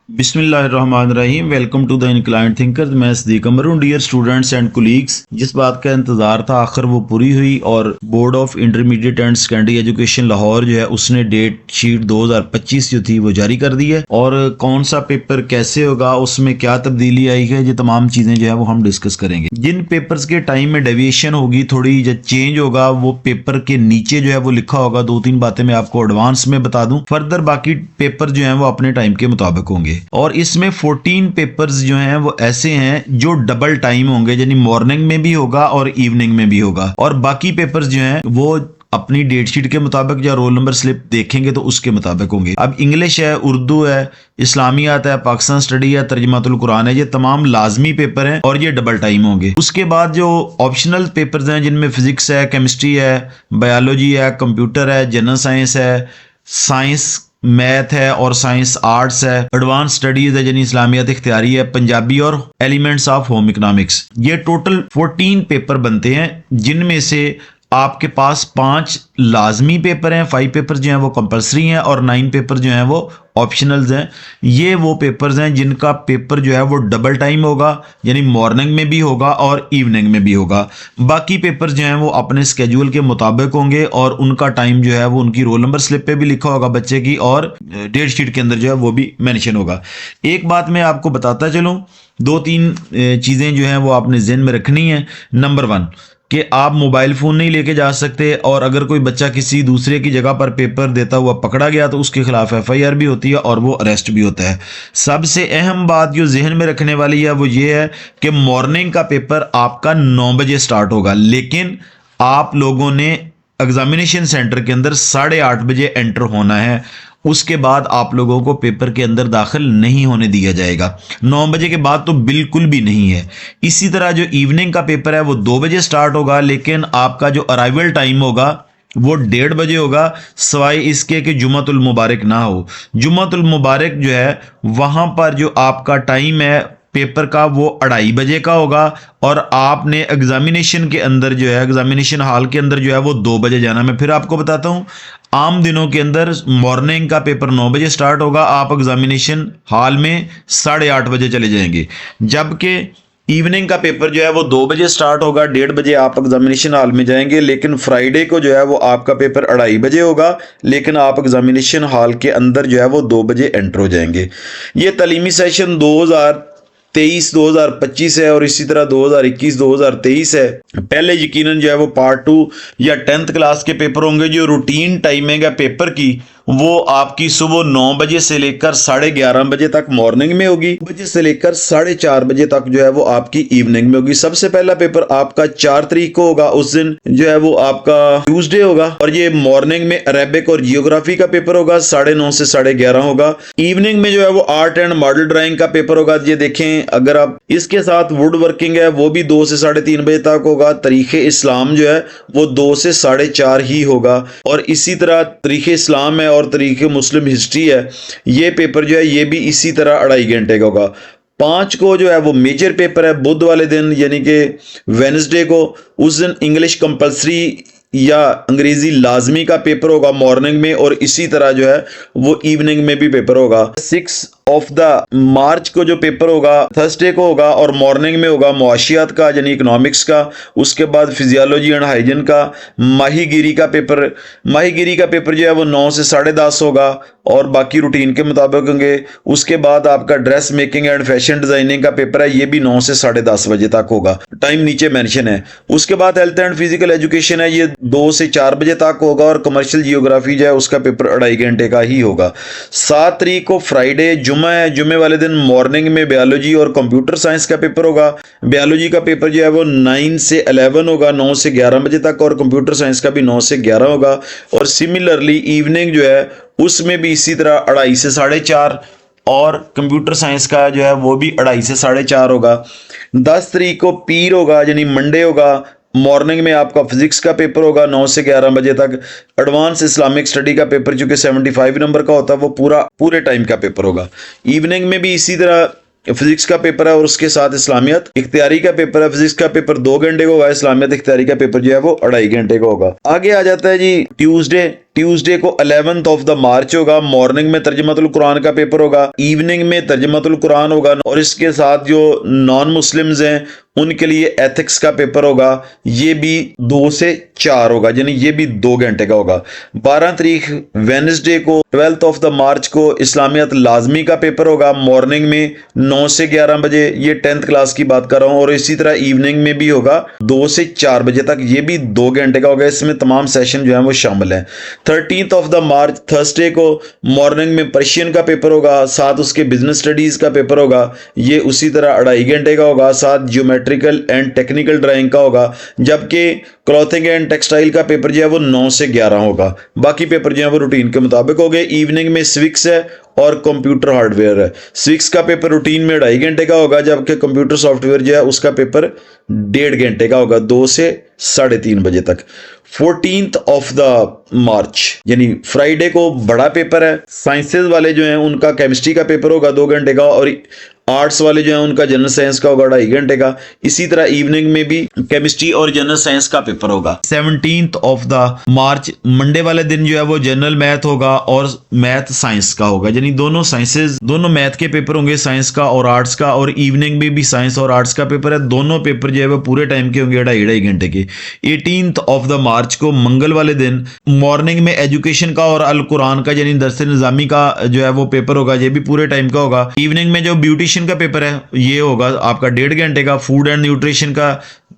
बिस्मिल्लाहिर्रहमानिर्रहीम। Welcome to the inclined thinkers. मैं सदीक कमर हूँ। डियर स्टूडेंट्स एंड कोलीग्स, जिस बात का इंतजार था आखिर वो पूरी हुई और board of intermediate and secondary education Lahore जो है उसने डेट शीट 2025 जो थी वो जारी कर दी है। और कौन सा पेपर कैसे होगा, उसमें क्या तब्दीली आई है, ये तमाम चीजें जो है वो हम डिस्कस करेंगे। जिन पेपर्स के टाइम में डेविएशन होगी, थोड़ी जो चेंज होगा, वो पेपर के नीचे जो है वो लिखा होगा। दो तीन बातें मैं आपको एडवांस में बता दूं, फर्दर बाकी पेपर जो है वो अपने टाइम के मुताबिक होंगे। और इसमें 14 पेपर्स जो हैं वो ऐसे हैं जो डबल टाइम होंगे, यानी मॉर्निंग में भी होगा और इवनिंग में भी होगा। और बाकी पेपर्स जो हैं वो अपनी डेट शीट के मुताबिक या रोल नंबर स्लिप देखेंगे तो उसके मुताबिक होंगे। अब इंग्लिश है, उर्दू है, इस्लामियात है, पाकिस्तान स्टडी है, तर्जुमातुल कुरान है, ये तमाम लाजमी पेपर हैं और ये डबल टाइम होंगे। उसके बाद जो ऑप्शनल पेपर्स हैं जिनमें फिजिक्स है, केमिस्ट्री है, बायोलॉजी है, कंप्यूटर है, जनरल साइंस है, साइंस मैथ है और साइंस आर्ट्स है, एडवांस स्टडीज है यानी इस्लामियात इख्तियारी है, पंजाबी और एलिमेंट्स ऑफ होम इकोनॉमिक्स। ये टोटल 14 पेपर बनते हैं, जिनमें से आपके पास 5 लाजमी पेपर हैं, 5 पेपर जो हैं वो कंपलसरी हैं और 9 पेपर जो हैं वो ऑप्शनल्स हैं। ये वो पेपर्स हैं जिनका पेपर जो है वो डबल टाइम होगा, यानी मॉर्निंग में भी होगा और इवनिंग में भी होगा। बाकी पेपर जो हैं वो अपने स्केड्यूल के मुताबिक होंगे और उनका टाइम जो है वो उनकी रोल नंबर स्लिप पे भी लिखा होगा बच्चे की, और डेट शीट के अंदर जो है वो भी मेंशन होगा। एक बात मैं आपको बताता चलूँ, 2-3 चीज़ें जो हैं वो आपने ज़हन में रखनी है। नंबर 1 कि आप मोबाइल फ़ोन नहीं लेके जा सकते, और अगर कोई बच्चा किसी दूसरे की जगह पर पेपर देता हुआ पकड़ा गया तो उसके खिलाफ FIR भी होती है और वो अरेस्ट भी होता है। सबसे अहम बात जो जहन में रखने वाली है वो ये है कि मॉर्निंग का पेपर आपका 9 बजे स्टार्ट होगा, लेकिन आप लोगों ने एग्जामिनेशन सेंटर के अंदर 8:30 बजे एंटर होना है। उसके बाद आप लोगों को पेपर के अंदर दाखिल नहीं होने दिया जाएगा। 9 बजे के बाद तो बिल्कुल भी नहीं है। इसी तरह जो इवनिंग का पेपर है वो 2 बजे स्टार्ट होगा, लेकिन आपका जो अराइवल टाइम होगा वो 1:30 बजे होगा, सवाए इसके कि जुम्मतुल मुबारक ना हो। जुम्मतुल मुबारक जो है वहां पर जो आपका टाइम है पेपर का वो 2:30 बजे का होगा, और आपने एग्जामिनेशन के अंदर जो है, एग्जामिनेशन हॉल के अंदर जो है वो 2 बजे जाना। मैं फिर आपको बताता हूँ, आम दिनों के अंदर मॉर्निंग का पेपर 9 बजे स्टार्ट होगा, आप एग्जामिनेशन हॉल में 8:30 बजे चले जाएंगे। जबकि इवनिंग का पेपर जो है वो 2 बजे स्टार्ट होगा, 1:30 बजे आप एग्जामिनेशन हॉल में जाएंगे। लेकिन फ्राइडे को जो है वो आपका पेपर 2:30 बजे होगा, लेकिन आप एग्जामिनेशन हॉल के अंदर जो है वो 2 बजे एंटर हो जाएंगे। ये तालीमी सेशन 2023-2025 है और इसी तरह 2021-2023 है। पहले यकीनन जो है वो पार्ट 2 या 10th क्लास के पेपर होंगे। जो रूटीन टाइमिंग है पेपर की वो आपकी सुबह 9 बजे से लेकर 11:30 बजे तक मॉर्निंग में होगी, 9 बजे से लेकर 4:30 बजे तक जो है वो आपकी इवनिंग में होगी। सबसे पहला पेपर आपका 4 तारीख को होगा, उस दिन जो है वो आपका ट्यूसडे होगा, और ये मॉर्निंग में अरेबिक और जियोग्राफी का पेपर होगा, 9:30 से 11:30 होगा। इवनिंग में जो है वो आर्ट एंड मॉडल ड्राइंग का पेपर होगा। ये देखें, अगर आप इसके साथ वुड वर्किंग है वो भी 2 से 3:30 बजे तक होगा। तरीके इस्लाम जो है वो 2 से 4:30 ही होगा, और इसी तरह तरीके इस्लाम है और तरीके मुस्लिम हिस्ट्री है, ये पेपर जो है ये भी इसी तरह 2.5 घंटे का होगा। 5 को जो है वो मेजर पेपर है, बुध वाले दिन यानी कि वेडनेसडे को, उस दिन इंग्लिश कंपलसरी या अंग्रेजी लाजमी का पेपर होगा मॉर्निंग में, और इसी तरह जो है वो इवनिंग में भी पेपर होगा। 6 ऑफ द मार्च को जो पेपर होगा थर्सडे को होगा, और मॉर्निंग में होगा मुआशियात का यानी इकोनॉमिक्स का। उसके बाद फिजियोलॉजी एंड हाइजीन का, माहीगीरी का पेपर जो है वो 9 से 10:30 होगा, और बाकी रूटीन के मुताबिक होंगे। उसके बाद आपका dress making and fashion designing का पेपर है, ये भी 9 से 10:30 बजे तक होगा, टाइम नीचे मेंशन है। उसके बाद हेल्थ एंड फिजिकल एजुकेशन है, ये 2 से 4 बजे तक होगा, और कमर्शियल जियोग्राफी जो है उसका पेपर 2.5 घंटे का ही होगा। 7 तारीख को फ्राइडे जुम्मा है, जुम्मे वाले दिन मॉर्निंग में बायोलॉजी और कंप्यूटर साइंस का पेपर होगा। बायोलॉजी का पेपर जो है वो 9 से 11 होगा, 9 से 11 बजे तक, और कंप्यूटर साइंस का भी 9 से 11 होगा। और सिमिलरली इवनिंग जो है उसमें भी इसी तरह 2:30 से 4:30, और कंप्यूटर साइंस का जो है वो भी 2:30 से 4:30 होगा। 10 तारीख को पीर होगा यानी मंडे होगा, मॉर्निंग में आपका फिजिक्स का पेपर होगा 9 से 11 बजे तक। एडवांस इस्लामिक स्टडी का पेपर जो कि 75 नंबर का होता है वो पूरे टाइम का पेपर होगा। इवनिंग में भी इसी तरह फिजिक्स का पेपर है और उसके साथ इस्लामियत इख्तियारी का पेपर है। फिजिक्स का पेपर 2 घंटे का होगा, इस्लामियत इख्तियारी का पेपर जो है वो 2.5 घंटे का होगा। आगे आ जाता है जी ट्यूसडे ट्यूसडे को 11th ऑफ द मार्च होगा, मॉर्निंग में तर्जमातुल कुरान का पेपर होगा, इवनिंग में तर्जमातुल कुरान होगा, और इसके साथ जो नॉन मुस्लिम्स हैं उनके लिए एथिक्स का पेपर होगा, ये भी 2 से 4 होगा, यानी ये भी 2 घंटे का होगा। 12 तारीख वेडनेसडे को 12th ऑफ द मार्च को इस्लामियत लाजमी का पेपर होगा, मॉर्निंग में 9 से 11 बजे, ये 10th क्लास की बात कर रहा हूँ, और इसी तरह इवनिंग में भी होगा 2 से 4 बजे तक, ये भी 2 घंटे का होगा, इसमें तमाम सेशन जो है वो शामिल है। 13th of the March Thursday को मॉर्निंग में पर्शियन का पेपर होगा, साथ उसके बिजनेस स्टडीज का पेपर होगा, ये उसी तरह 2.5 घंटे का होगा, साथ ज्योमेट्रिकल एंड टेक्निकल ड्राइंग का होगा, जबकि क्लॉथिंग एंड टेक्सटाइल का पेपर जो है वो 9 से 11 होगा। बाकी पेपर जो है वो रूटीन के मुताबिक हो गए। इवनिंग में स्विक्स है और कंप्यूटर हार्डवेयर है। स्विक्स का पेपर रूटीन में 2.5 घंटे का होगा, जबकि कंप्यूटर सॉफ्टवेयर जो है उसका पेपर 1.5 घंटे का होगा, 2 से 3:30 बजे तक। 14th ऑफ द मार्च यानी फ्राइडे को बड़ा पेपर है, साइंसेज वाले जो हैं उनका केमिस्ट्री का पेपर होगा 2 घंटे का, और आर्ट्स वाले जो हैं उनका जनरल साइंस का होगा 2.5 घंटे का। इसी तरह इवनिंग में भी केमिस्ट्री और जनरल साइंस का पेपर होगा। 17th of the March Monday वाले दिन जो है वो जनरल मैथ होगा और मैथ साइंस का होगा, यानी दोनों साइंसेज, दोनों मैथ के पेपर होंगे, साइंस का और आर्ट्स का, और इवनिंग में भी साइंस और आर्ट्स का पेपर है। दोनों पेपर जो है वो पूरे टाइम के होंगे, 2.5 घंटे के। 18th ऑफ द मार्च को मंगल वाले दिन मॉर्निंग में एजुकेशन का और अल कुरान का यानी दरस निजामी का जो है वो पेपर होगा, ये भी पूरे टाइम का होगा। इवनिंग में जो ब्यूटिशियन का पेपर है ये होगा आपका 1.5 घंटे का। फूड एंड न्यूट्रिशन का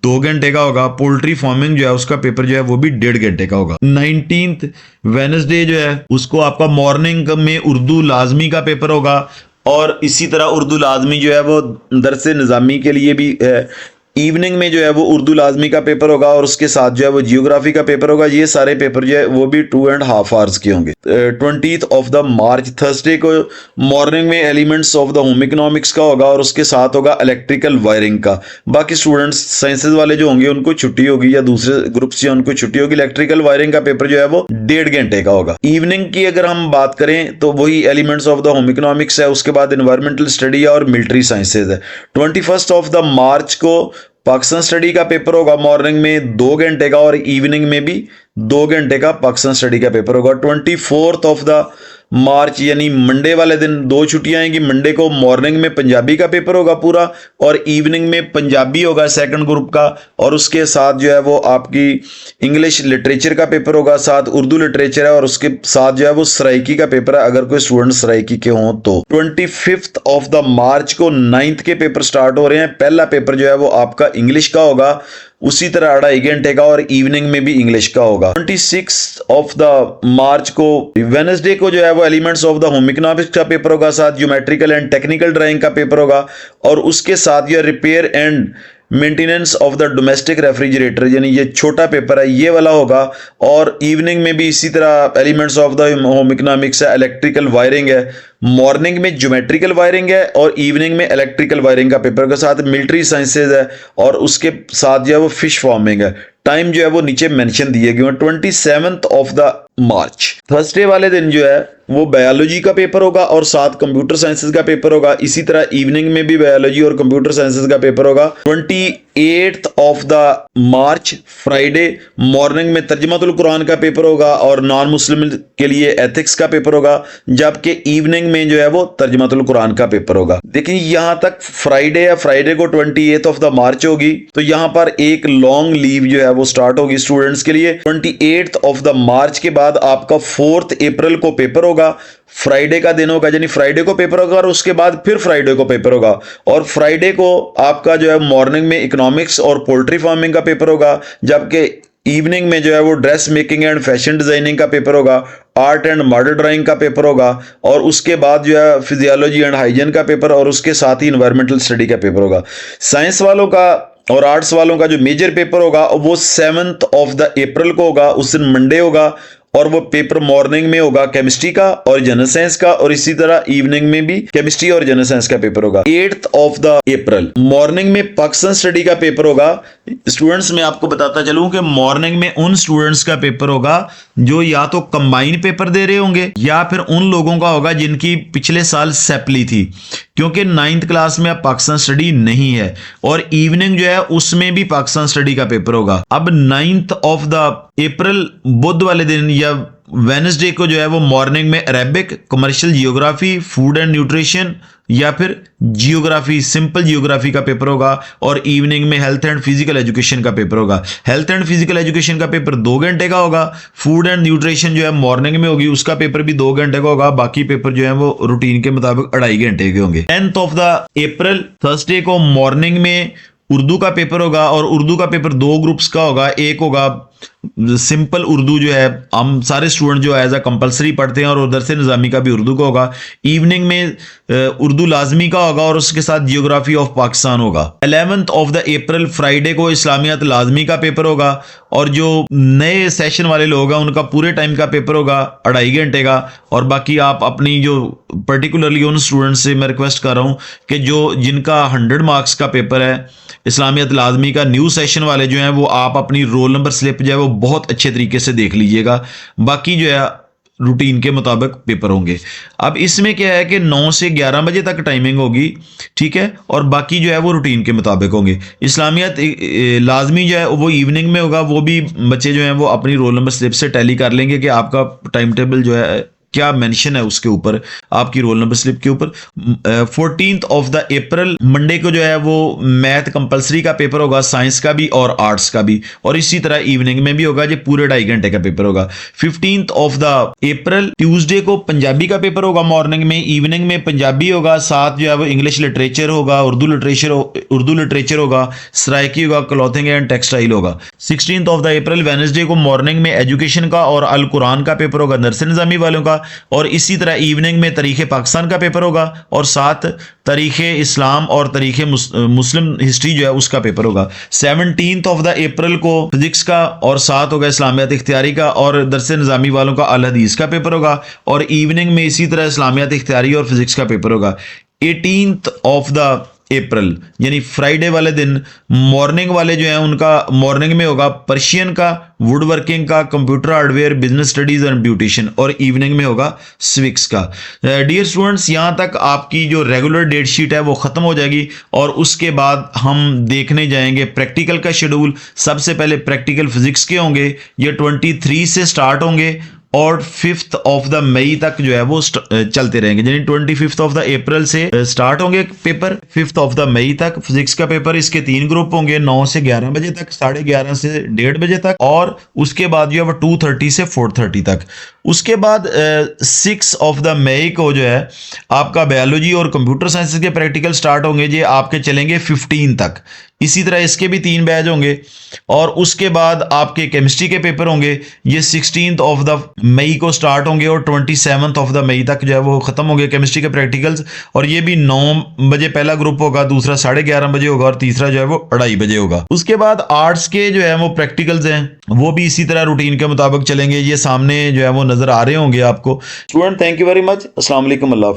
2 घंटे का होगा। पोल्ट्री फार्मिंग जो है उसका पेपर जो है वो भी 1.5 घंटे का होगा। 19th वेडनेसडे जो है उसको आपका मॉर्निंग में उर्दू लाजमी का पेपर होगा, और इसी तरह उर्दू लाजमी जो है वो दरस निजामी के लिए भी है। इवनिंग में जो है वो उर्दू लाजमी का पेपर होगा, और उसके साथ जो है वो जियोग्राफी का पेपर होगा। ये सारे पेपर जो है वो भी 2.5 आवर्स के होंगे। 20th of the March Thursday को मॉर्निंग में elements of the home economics का होगा, और उसके साथ होगा इलेक्ट्रिकल वायरिंग का। बाकी स्टूडेंट्स साइंसेज वाले जो होंगे उनको छुट्टी होगी, या दूसरे ग्रुप्स जो उनको छुट्टी होगी। इलेक्ट्रिकल वायरिंग का पेपर जो है वो 1.5 घंटे का होगा। इवनिंग की अगर हम बात करें तो वही elements of the home economics है, उसके बाद एनवायरमेंटल स्टडी और मिलिट्री साइंसेज है। 21st ऑफ द मार्च को पाकिस्तान स्टडी का पेपर होगा, मॉर्निंग में 2 घंटे का, और इवनिंग में भी 2 घंटे का पाकिस्तान स्टडी का पेपर होगा। 24th ऑफ द मार्च यानी मंडे वाले दिन 2 छुट्टियां आएंगी। मंडे को मॉर्निंग में पंजाबी का पेपर होगा पूरा, और इवनिंग में पंजाबी होगा सेकंड ग्रुप का, और उसके साथ जो है वो आपकी इंग्लिश लिटरेचर का पेपर होगा, साथ उर्दू लिटरेचर है, और उसके साथ जो है वो सराइकी का पेपर है अगर कोई स्टूडेंट सराइकी के हों तो। 25th ऑफ द मार्च को 9th के पेपर स्टार्ट हो रहे हैं। पहला पेपर जो है वो आपका इंग्लिश का होगा, उसी तरह 2.5 घंटे का, और इवनिंग में भी इंग्लिश का होगा। 26 ऑफ द मार्च को वेडनेसडे को जो है वो elements of the home economics का पेपर होगा, साथ ज्योमेट्रिकल एंड टेक्निकल ड्राइंग का पेपर होगा, और उसके साथ ये repair and maintenance of the domestic refrigerator यानी ये छोटा पेपर है ये वाला होगा। और इवनिंग में भी इसी तरह elements of the home economics है, इलेक्ट्रिकल वायरिंग है, मॉर्निंग में ज्योमेट्रिकल वायरिंग है, और इवनिंग में इलेक्ट्रिकल वायरिंग का पेपर के साथ मिलिट्री साइंसेज है, और उसके साथ जो है वो फिश फार्मिंग है। टाइम जो है वो नीचे मेंशन दिए गए हैं। 27th of the March Thursday वाले दिन जो है वो बायोलॉजी का पेपर होगा, और साथ कंप्यूटर साइंसेज का पेपर होगा। इसी तरह इवनिंग में भी बायोलॉजी और कंप्यूटर साइंसेज का पेपर होगा। 28th of the March Friday morning में तर्जुमातुल कुरान का पेपर होगा, और नॉन मुस्लिम के लिए एथिक्स का पेपर होगा, जबकि इवनिंग में जो है वो तर्जुमातुल कुरान का पेपर होगा। देखिए यहां तक फ्राइडे है, फ्राइडे को 28th ऑफ द मार्च होगी, तो यहां पर एक लॉन्ग लीव जो है वो स्टार्ट होगी स्टूडेंट्स के लिए। 28th ऑफ द मार्च के बाद आपका 4th अप्रैल को पेपर होगा, फ्राइडे का दिन होगा, यानी फ्राइडे को पेपर होगा, और उसके बाद फिर फ्राइडे को पेपर होगा। और फ्राइडे को आपका जो है मॉर्निंग में इकोनॉमिक्स और पोल्ट्री फार्मिंग का पेपर होगा, जबकि इवनिंग में जो है वो dress making and fashion designing का पेपर होगा, आर्ट एंड मॉडल ड्राइंग का पेपर होगा, और उसके बाद जो है फिजियोलॉजी एंड हाइजीन का पेपर, और उसके साथ ही इन्वायरमेंटल स्टडी का पेपर होगा। साइंस वालों का और आर्ट्स वालों का जो मेजर पेपर होगा वो 7th ऑफ द अप्रैल को होगा, उस दिन मंडे होगा, और वो पेपर मॉर्निंग में होगा केमिस्ट्री का और जनरल साइंस का, और इसी तरह इवनिंग में भी केमिस्ट्री और जनरल साइंस का पेपर होगा। 8th of the April morning में पाकिस्तान स्टडी का पेपर होगा। स्टूडेंट्स मैं आपको बताता चलूं कि मॉर्निंग में उन स्टूडेंट्स का पेपर होगा जो या तो कंबाइन पेपर दे रहे होंगे, या फिर उन लोगों का होगा जिनकी पिछले साल सेपली थी, क्योंकि 9th क्लास में अब पाकिस्तान स्टडी नहीं है, और इवनिंग जो है उसमें भी पाकिस्तान स्टडी का पेपर होगा। अब 9th ऑफ द अप्रैल बुध वाले दिन या वेडनेसडे को जो है वो मॉर्निंग में Arabic, commercial geography, food and nutrition या फिर जियोग्राफी, सिंपल जियोग्राफी का पेपर होगा, और इवनिंग में हेल्थ एंड फिजिकल एजुकेशन का पेपर होगा। हेल्थ एंड फिजिकल एजुकेशन का पेपर 2 घंटे का होगा। फूड एंड न्यूट्रिशन जो है मॉर्निंग में होगी, उसका पेपर भी 2 घंटे का होगा। बाकी पेपर जो है वो रूटीन के मुताबिक 2.5 घंटे के होंगे। 10th of the April Thursday को मॉर्निंग में उर्दू का पेपर होगा, और उर्दू का पेपर 2 ग्रुप्स का होगा। एक होगा सिंपल उर्दू, जो है हम सारे स्टूडेंट जो एज अ कंपलसरी पढ़ते हैं, और उधर से निज़ामी का भी उर्दू का होगा। इवनिंग में उर्दू लाजमी का होगा, और उसके साथ जियोग्राफी ऑफ पाकिस्तान होगा। 11th of the April Friday को इस्लामियात लाजमी का पेपर होगा, और जो नए सेशन वाले लोग हैं उनका पूरे टाइम का पेपर होगा 2.5 घंटे का। और बाकी आप अपनी जो पर्टिकुलरली उन स्टूडेंट्स से मैं रिक्वेस्ट कर रहा हूँ कि जिनका 100 मार्क्स का पेपर है इस्लामियत लाजमी का, न्यू सेशन वाले जो हैं वो आप अपनी रोल नंबर स्लिप जो है वो बहुत अच्छे तरीके से देख लीजिएगा। बाकी जो है रूटीन के मुताबिक पेपर होंगे। अब इसमें क्या है कि 9 से 11 बजे तक टाइमिंग होगी, ठीक है, और बाकी जो है वो रूटीन के मुताबिक होंगे। इस्लामियत लाजमी जो है वो इवनिंग में होगा। वो भी बच्चे जो हैं वो अपनी रोल नंबर स्लिप से टैली कर लेंगे कि आपका टाइम टेबल जो है क्या मेंशन है उसके ऊपर, आपकी रोल नंबर स्लिप के ऊपर। 14th of the April Monday को जो है वो मैथ कंपलसरी का पेपर होगा, साइंस का भी और आर्ट्स का भी, और इसी तरह इवनिंग में भी होगा, जो पूरे 2.5 घंटे का पेपर होगा। 15th of the April Tuesday को पंजाबी का पेपर होगा मॉर्निंग में, इवनिंग में पंजाबी होगा, साथ जो है वो इंग्लिश लिटरेचर होगा, उर्दू लिटरेचर होगा, सराइकी होगा, क्लॉथिंग एंड टेक्सटाइल होगा। 16th of the April Wednesday को मॉर्निंग में एजुकेशन का और अल कुरान का पेपर होगा नर्सरी निज़ामी वालों का, और इसी तरह इवनिंग में तारीख़ पाकिस्तान का पेपर होगा, और साथ तारीख़ इस्लाम और तारीख़ मुस्लिम हिस्ट्री जो है उसका पेपर होगा। 17th ऑफ द अप्रैल को फिजिक्स का, और साथ होगा इस्लामियात इख्तियारी का, और दरस निज़ामी वालों का अल हदीस का पेपर होगा, और इवनिंग में इसी तरह इस्लामियात इख्तियारी और फिजिक्स का पेपर होगा। 18th ऑफ द अप्रैल यानी फ्राइडे वाले दिन मॉर्निंग वाले जो हैं उनका मॉर्निंग में होगा पर्शियन का, वुड वर्किंग का, computer hardware, business studies and beautician, और इवनिंग में होगा स्विक्स का। डियर स्टूडेंट्स, यहाँ तक आपकी जो रेगुलर डेट शीट है वो ख़त्म हो जाएगी, और उसके बाद हम देखने जाएंगे प्रैक्टिकल का शेड्यूल। सबसे पहले प्रैक्टिकल फिजिक्स के होंगे, ये 23 से स्टार्ट होंगे और 5th ऑफ द मई तक जो है वो चलते रहेंगे, यानी 25th ऑफ द अप्रैल से स्टार्ट होंगे पेपर, 5th ऑफ द मई तक फिजिक्स का पेपर। इसके 3 ग्रुप होंगे, 9 से 11 बजे तक, 11:30 से 1:30 बजे तक, और उसके बाद जो है वो 2:30 से 4:30 तक। उसके बाद 6 ऑफ द मई को जो है आपका बायोलॉजी और कंप्यूटर साइंसेस के प्रैक्टिकल स्टार्ट होंगे, जो आपके चलेंगे 15 तक। इसी तरह इसके भी 3 बैच होंगे, और उसके बाद आपके केमिस्ट्री के पेपर होंगे, ये 16th ऑफ द मई को स्टार्ट होंगे, और 27th ऑफ द मई तक जो है वो खत्म होंगे केमिस्ट्री के प्रैक्टिकल्स। और ये भी 9 बजे पहला ग्रुप होगा, दूसरा 11:30 बजे होगा, और तीसरा जो है वो 2:30 बजे होगा। उसके बाद आर्ट्स के जो है वो प्रैक्टिकल्स हैं, वो भी इसी तरह रूटीन के मुताबिक चलेंगे। ये सामने जो है वो नजर आ रहे होंगे आपको। Student, thank you very much. अस्सलाम वालेकुम। अल्लाह।